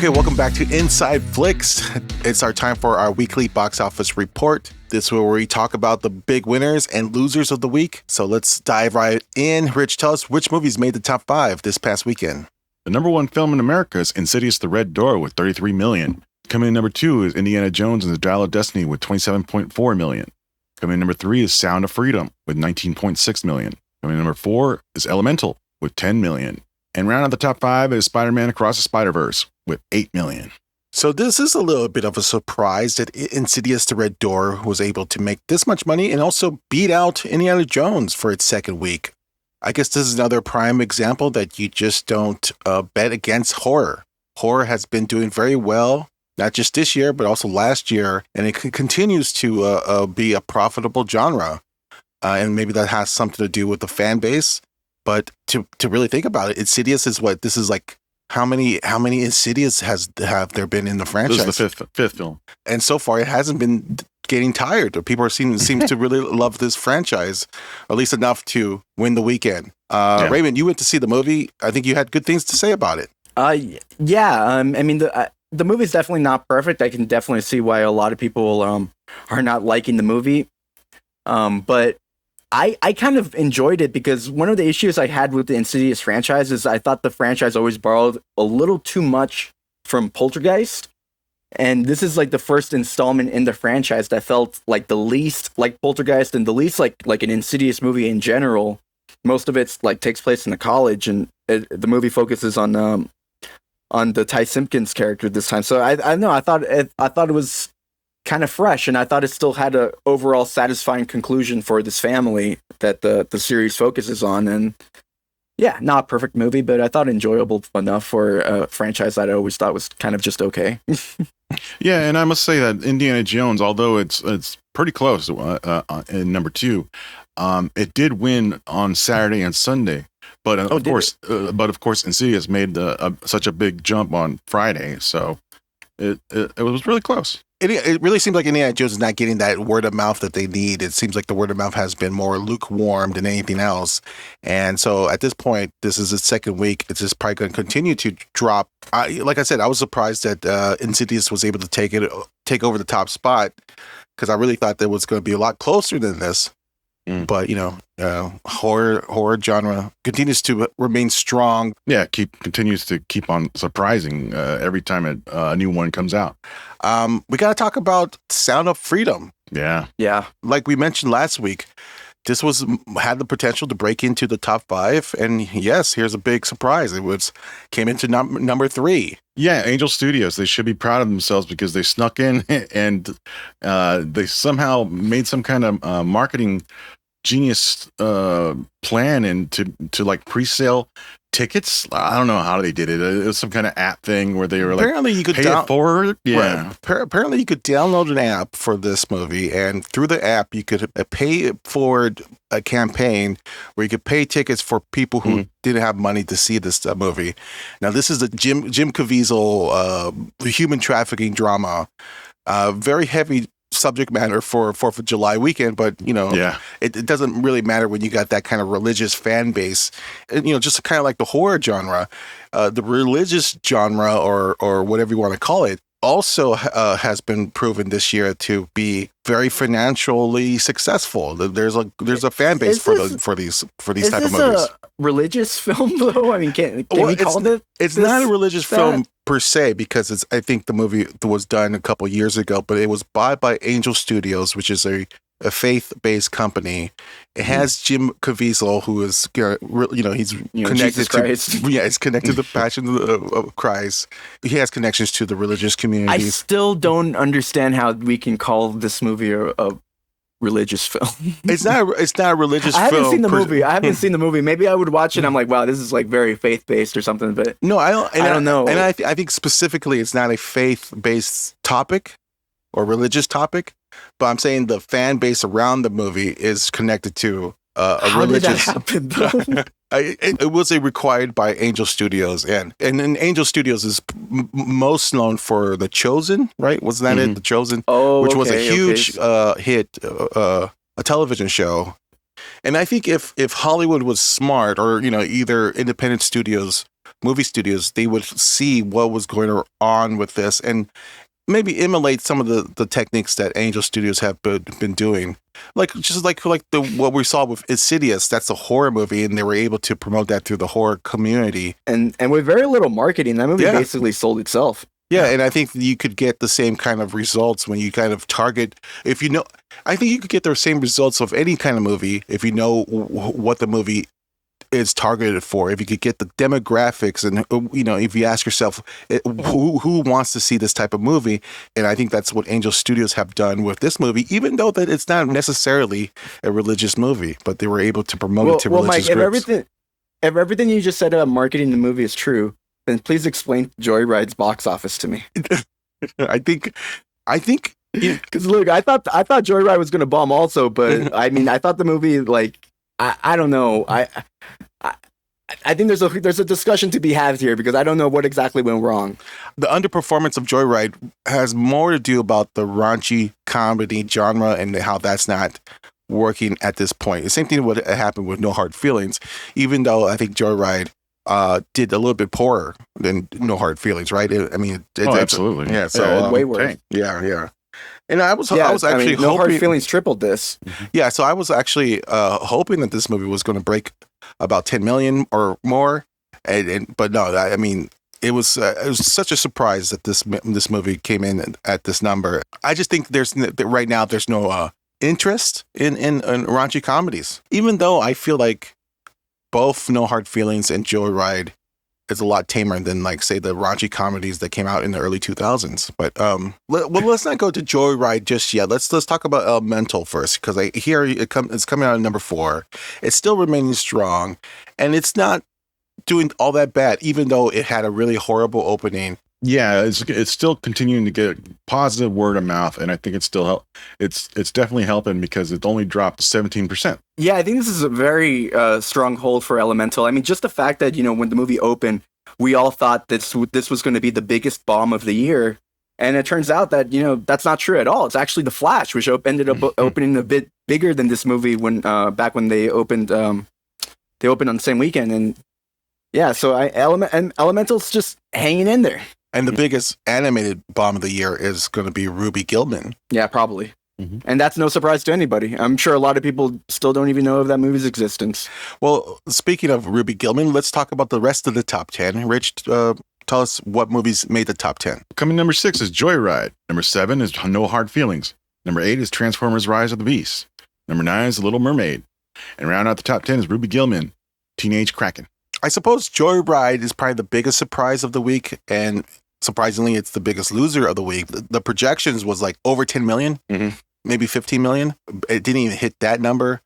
Okay, welcome back to InsideFlix. It's our time for our weekly box office report. This is where we talk about the big winners and losers of the week. So let's dive right in. Rich, tell us which movies made the top 5 this past weekend. The number 1 film in America is Insidious: The Red Door with $33 million. Coming in number 2 is Indiana Jones and the Dial of Destiny with $27.4 million. Coming in number 3 is Sound of Freedom with $19.6 million. Coming in number 4 is Elemental with $10 million. And round out the top 5 is Spider-Man Across the Spider-Verse with $8 million. So this is a little bit of a surprise that Insidious: The Red Door was able to make this much money and also beat out Indiana Jones for its second week. I guess this is another prime example that you just don't bet against horror. Horror has been doing very well, not just this year, but also last year, and it continues to be a profitable genre. And maybe that has something to do with the fan base. But to really think about it, Insidious is what this is like. How many Insidious have there been in the franchise? This is the fifth film, and so far it hasn't been getting tired. People seem to really love this franchise, or at least enough to win the weekend. Raymond, you went to see the movie. I think you had good things to say about it. Yeah. I mean, the movie's definitely not perfect. I can definitely see why a lot of people are not liking the movie. But I kind of enjoyed it because one of the issues I had with the Insidious franchise is I thought the franchise always borrowed a little too much from Poltergeist. And this is like the first installment in the franchise that felt like the least like Poltergeist and the least like an Insidious movie in general. Most of it's like takes place in a college, and the movie focuses on the Ty Simpkins character this time. So I don't know. I thought it was kind of fresh, and I thought it still had a overall satisfying conclusion for this family that the series focuses on. And yeah, not a perfect movie, but I thought enjoyable enough for a franchise that I always thought was kind of just okay. Yeah, and I must say that Indiana Jones, although it's pretty close in number 2, it did win on Saturday and Sunday. But of course, Insidious made such a big jump on Friday, so it was really close. It really seems like Indiana Jones is not getting that word of mouth that they need. It seems like the word of mouth has been more lukewarm than anything else. And so at this point, this is its second week. It's just probably going to continue to drop. Like I said, I was surprised that Insidious was able to take over the top spot, because I really thought that was going to be a lot closer than this. But horror genre continues to remain strong. Yeah, continues to keep on surprising every time a new one comes out. We got to talk about Sound of Freedom. Yeah. Like we mentioned last week, this had the potential to break into the top 5, and yes, here's a big surprise. It came into number 3. Yeah, Angel Studios, they should be proud of themselves because they snuck in and they somehow made some kind of marketing genius plan and to like pre-sale tickets. I don't know how they did it. It was some kind of app thing where they were like, apparently you could pay it forward. Yeah. Right. Apparently you could download an app for this movie, and through the app you could pay it forward a campaign where you could pay tickets for people who didn't have money to see this movie. Now this is the Jim Caviezel human trafficking drama. Very heavy subject matter for 4th of July weekend, but it doesn't really matter when you got that kind of religious fan base. And, just kind of like the horror genre, the religious genre or whatever you want to call it also has been proven this year to be very financially successful. There's a fan base for these type of movies. Is this a religious film though? I mean, can we call it? It's not a religious film per se, because I think the movie was done a couple years ago, but it was bought by Angel Studios, which is a faith-based company. It has Jim Caviezel, who is, he's connected to, it's connected to the Passion of Christ. He has connections to the religious communities. I still don't understand how we can call this movie a religious film. It's not a religious film. I haven't seen the movie. Maybe I would watch it and I'm like, wow, this is like very faith-based or something, but no, I don't know. And I think specifically it's not a faith-based topic or religious topic, but I'm saying the fan base around the movie is connected to a religious. How did that happen, though? It was required by Angel Studios, and Angel Studios is most known for The Chosen, right? Wasn't that it? The Chosen, which was a huge hit, a television show. And I think if Hollywood was smart, or either independent studios movie studios, they would see what was going on with this and maybe emulate some of the techniques that Angel Studios have been doing. Like what we saw with Insidious, that's a horror movie, and they were able to promote that through the horror community. And with very little marketing, that movie basically sold itself. Yeah, and I think you could get the same kind of results when you kind of target. I think you could get the same results of any kind of movie if you know what the movie is targeted for. If you could get the demographics, and if you ask yourself who wants to see this type of movie, and I think that's what Angel Studios have done with this movie, even though that it's not necessarily a religious movie, but they were able to promote it to religious groups. If everything you just said about marketing the movie is true, then please explain Joyride's box office to me. I think. Because look, I thought Joyride was going to bomb also, but I mean, I thought the movie, like, I don't know. I think there's a discussion to be had here because I don't know what exactly went wrong. The underperformance of Joyride has more to do about the raunchy comedy genre and how that's not working at this point. The same thing would happen with No Hard Feelings, even though I think Joyride did a little bit poorer than No Hard Feelings, right? Absolutely. Yeah, so way worse. Yeah. And I was actually No hoping, Hard Feelings tripled this. Yeah, so I was actually hoping that this movie was going to break about 10 million or more, but no, I mean, it was such a surprise that this movie came in at this number. I just think right now there's no interest in raunchy comedies, even though I feel like both No Hard Feelings and Joyride is a lot tamer than, like, say, the raunchy comedies that came out in the early 2000s. But let's not go to Joyride just yet. Let's talk about Elemental first, because I hear it's coming out at number 4. It's still remaining strong, and it's not doing all that bad, even though it had a really horrible opening. Yeah, it's still continuing to get positive word of mouth, and I think it's still it's definitely helping because it only dropped 17%. Yeah, I think this is a very strong hold for Elemental. I mean, just the fact that, when the movie opened, we all thought this was going to be the biggest bomb of the year, and it turns out that that's not true at all. It's actually The Flash, which ended up opening a bit bigger than this movie back when they opened. They opened on the same weekend, and yeah, so Elemental's just hanging in there. And the biggest animated bomb of the year is going to be Ruby Gillman. Yeah, probably. Mm-hmm. And that's no surprise to anybody. I'm sure a lot of people still don't even know of that movie's existence. Well, speaking of Ruby Gillman, let's talk about the rest of the top 10. Rich, tell us what movies made the top 10. Coming number 6 is Joyride. Number 7 is No Hard Feelings. Number 8 is Transformers Rise of the Beast. Number 9 is The Little Mermaid. And round out the top 10 is Ruby Gillman, Teenage Kraken. I suppose Joyride is probably the biggest surprise of the week, and surprisingly, it's the biggest loser of the week. The projections was like over 10 million, maybe 15 million. It didn't even hit that number.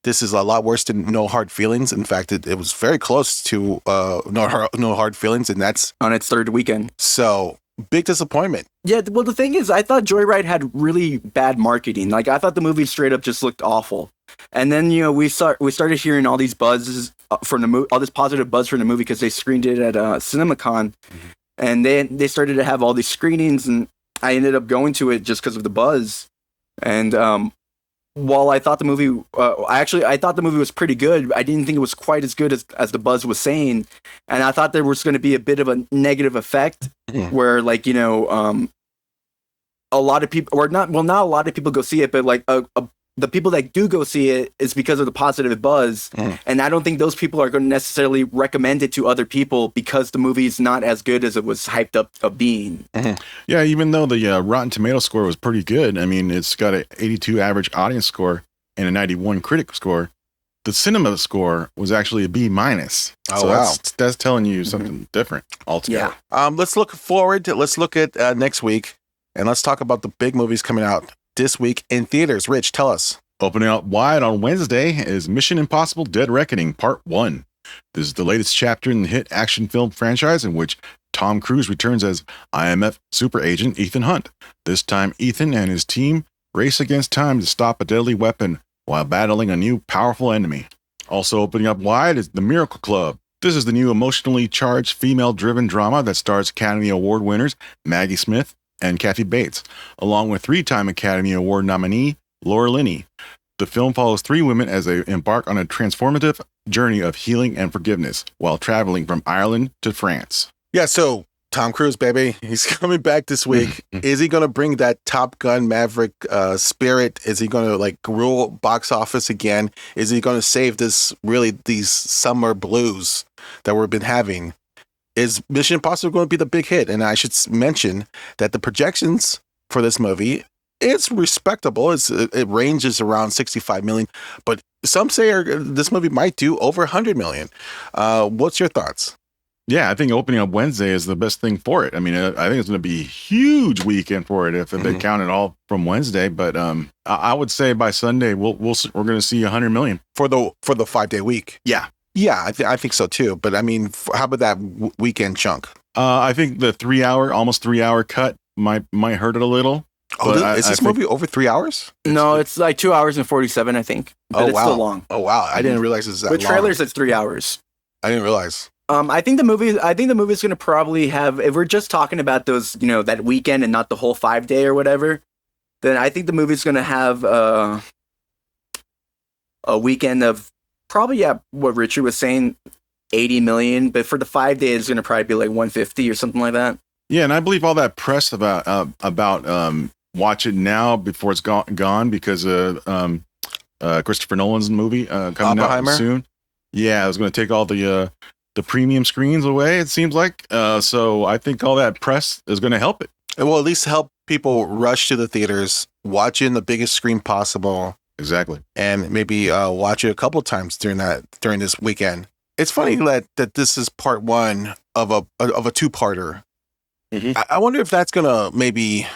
This is a lot worse than No Hard Feelings. In fact, it was very close to No Hard Feelings, and that's on its third weekend. So big disappointment. Yeah, well, the thing is, I thought Joyride had really bad marketing. Like, I thought the movie straight up just looked awful. And then, we started hearing all these buzzes from the movie, all this positive buzz from the movie because they screened it at CinemaCon. And then they started to have all these screenings, and I ended up going to it just because of the buzz. And while I thought the movie, I thought the movie was pretty good. I didn't think it was quite as good as the buzz was saying, and I thought there was going to be a bit of a negative effect where, like, a lot of people, or not a lot of people go see it, but like the people that do go see it is because of the positive buzz. And I don't think those people are going to necessarily recommend it to other people because the movie is not as good as it was hyped up of being. Yeah, even though the Rotten Tomato score was pretty good, I mean, it's got an 82 average audience score and a 91 critic score. The cinema score was actually a B-. Oh, so wow. That's telling you something different altogether. Yeah. Let's look forward. Let's look at next week, and let's talk about the big movies coming out this week in theaters. Rich, tell us. Opening out wide on Wednesday is Mission Impossible Dead Reckoning Part 1. This is the latest chapter in the hit action film franchise in which Tom Cruise returns as IMF super agent Ethan Hunt. This time, Ethan and his team race against time to stop a deadly weapon while battling a new powerful enemy. Also opening up wide is The Miracle Club. This is the new emotionally charged female-driven drama that stars Academy Award winners Maggie Smith and Kathy Bates, along with 3-time Academy Award nominee Laura Linney. The film follows three women as they embark on a transformative journey of healing and forgiveness while traveling from Ireland to France. Yeah, so Tom Cruise, baby, he's coming back this week. Is he going to bring that Top Gun Maverick spirit? Is he going to like rule box office again? Is he going to save these summer blues that we've been having? Is Mission Impossible going to be the big hit? And I should mention that the projections for this movie, it's respectable. It ranges around 65 million, but some say this movie might do over 100 million. What's your thoughts? Yeah, I think opening up Wednesday is the best thing for it. I mean, I think it's going to be a huge weekend for it if they count it all from Wednesday. But I would say by Sunday we're going to see 100 million for the 5-day week. Yeah, I think so too. But I mean, how about that weekend chunk? I think the almost 3 hour cut might hurt it a little. Oh, is this movie over 3 hours? No, it's like 2 hours and 47, I think. But it's still long. Oh wow, I didn't realize it's that long. With trailers, it's 3 hours. I didn't realize. I think the movie's going to probably have, if we're just talking about those, that weekend and not the whole 5-day or whatever, then I think the movie's going to have a weekend of probably, what Richard was saying, 80 million. But for the 5 days, it's going to probably be like 150 or something like that. Yeah, and I believe all that press about watch it now before it's gone because Christopher Nolan's movie coming out soon. Yeah, I was going to take all the premium screens away, it seems like. So I think all that press is going to help it. It will at least help people rush to the theaters, watch it in the biggest screen possible. Exactly. And maybe watch it a couple times during this weekend. It's funny that this is part one of a two-parter. Mm-hmm. I wonder if that's going to maybe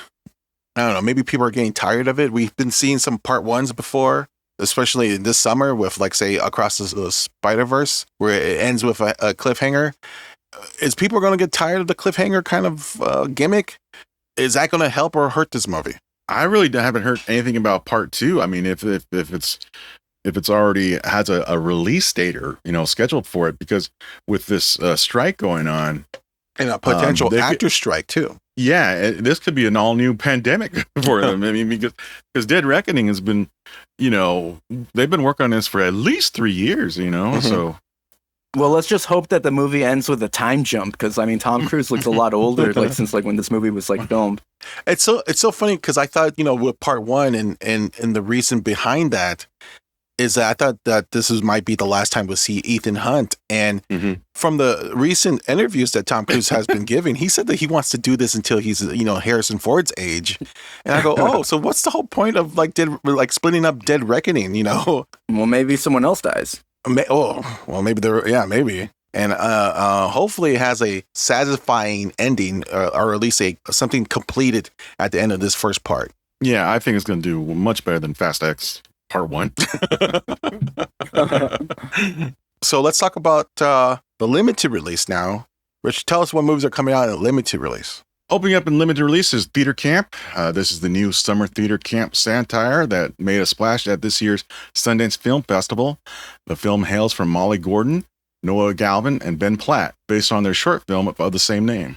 people are getting tired of it. We've been seeing some part ones before, especially this summer with, like, say, Across the Spider-Verse, where it ends with a cliffhanger. Is people going to get tired of the cliffhanger kind of gimmick? Is that going to help or hurt this movie? I really haven't heard anything about part two. I mean, if it's already has a release date or scheduled for it, because with this strike going on and a potential actor strike too. Yeah, this could be an all new pandemic for them. I mean, because Dead Reckoning has been, they've been working on this for at least 3 years. Mm-hmm. So. Well, let's just hope that the movie ends with a time jump, because I mean, Tom Cruise looks a lot older, since when this movie was filmed. It's so funny because I thought with part one and the reason behind that is that I thought that this might be the last time we'll see Ethan Hunt, and from the recent interviews that Tom Cruise has been giving, he said that he wants to do this until he's Harrison Ford's age, and I go, so what's the whole point of splitting up Dead Reckoning? Well, maybe someone else dies. Maybe. And hopefully it has a satisfying ending, or at least something completed at the end of this first part. Yeah, I think it's going to do much better than Fast X Part 1. So let's talk about the limited release now. Rich, tell us what movies are coming out in limited release. Opening up in limited release is Theater Camp. This is the new summer theater camp satire that made a splash at this year's Sundance Film Festival. The film hails from Molly Gordon, Noah Galvin, and Ben Platt, based on their short film of the same name.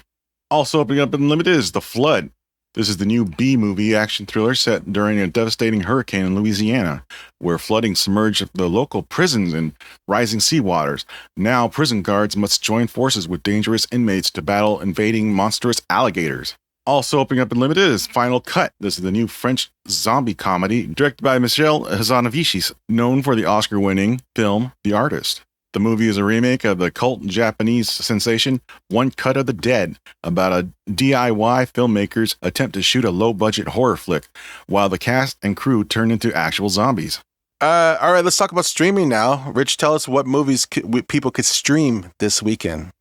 Also opening up in limited is The Flood. This is the new B-movie action thriller set during a devastating hurricane in Louisiana, where flooding submerged the local prisons in rising seawaters. Now, prison guards must join forces with dangerous inmates to battle invading monstrous alligators. Also opening up in limited is Final Cut. This is the new French zombie comedy directed by Michel Hazanavicius, known for the Oscar-winning film The Artist. The movie is a remake of the cult Japanese sensation One Cut of the Dead, about a DIY filmmaker's attempt to shoot a low-budget horror flick, while the cast and crew turn into actual zombies. All right, let's talk about streaming now. Rich, tell us what movies people could stream this weekend.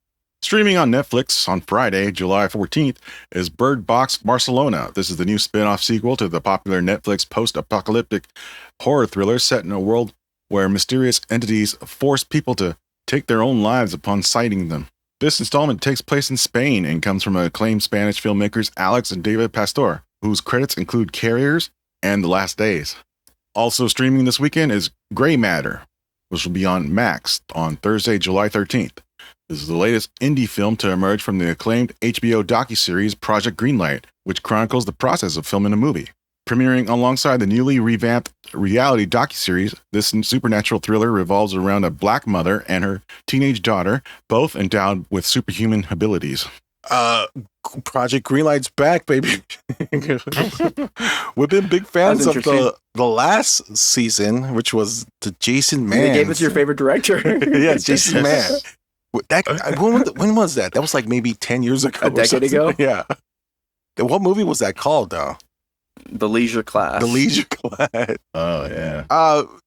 Streaming on Netflix on Friday, July 14th, is Bird Box Barcelona. This is the new spin-off sequel to the popular Netflix post-apocalyptic horror thriller set in a world where mysterious entities force people to take their own lives upon sighting them. This installment takes place in Spain and comes from acclaimed Spanish filmmakers Alex and David Pastor, whose credits include Carriers and The Last Days. Also streaming this weekend is Gray Matter, which will be on Max on Thursday, July 13th. This is the latest indie film to emerge from the acclaimed HBO docuseries Project Greenlight, which chronicles the process of filming a movie. Premiering alongside the newly revamped reality docuseries, this supernatural thriller revolves around a black mother and her teenage daughter, both endowed with superhuman abilities. Project Greenlight's back, baby. We've been big fans of the last season, which was the Jason Mann. They gave us your favorite director. Yeah, Jason Mann. When was that? That was like maybe 10 years ago. A decade ago? Yeah. What movie was that called, though? The Leisure Class. The Leisure Class. Oh, yeah.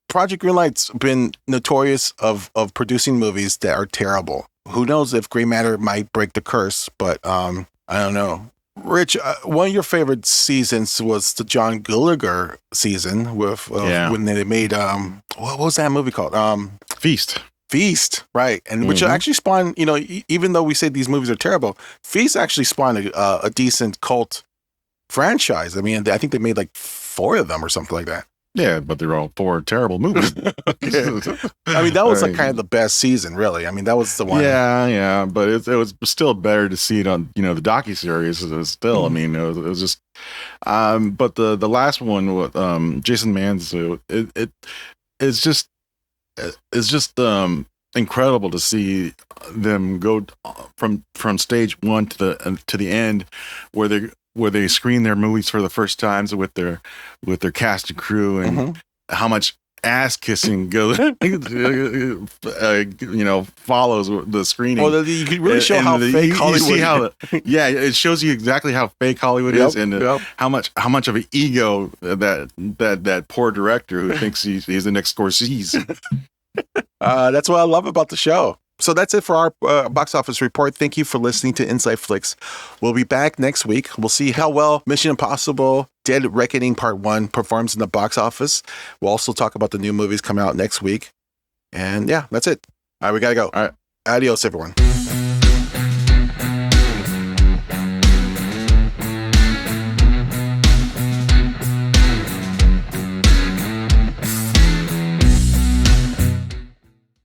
Project Greenlight's been notorious of producing movies that are terrible. Who knows if Gray Matter might break the curse, but I don't know. Rich, one of your favorite seasons was the John Gallagher season with when they made what was that movie called? Feast, right? And which actually spawned, even though we say these movies are terrible, Feast actually spawned a decent cult franchise. I mean, I think they made like 4 of them or something like that. Yeah, but they're all 4 terrible movies. I mean, that was like kind of the best season, really. I mean, that was the one. Yeah, but it was still better to see it on, the docuseries. Still, I mean, it was just. But the last one with Jason Mann's, it's just incredible to see them go from stage 1 to the end, where they screen their movies for the first times with their cast and crew, and how much ass kissing goes follows the screening. Well, you can really show how fake Hollywood is. It shows you exactly how fake Hollywood is, and how much of an ego that poor director who thinks he's the next Scorsese. That's what I love about the show. So that's it for our box office report. Thank you for listening to InsideFlix. We'll be back next week. We'll see how well Mission Impossible Dead Reckoning Part 1 performs in the box office. We'll also talk about the new movies coming out next week. And yeah, that's it. All right, we got to go. All right. Adios, everyone.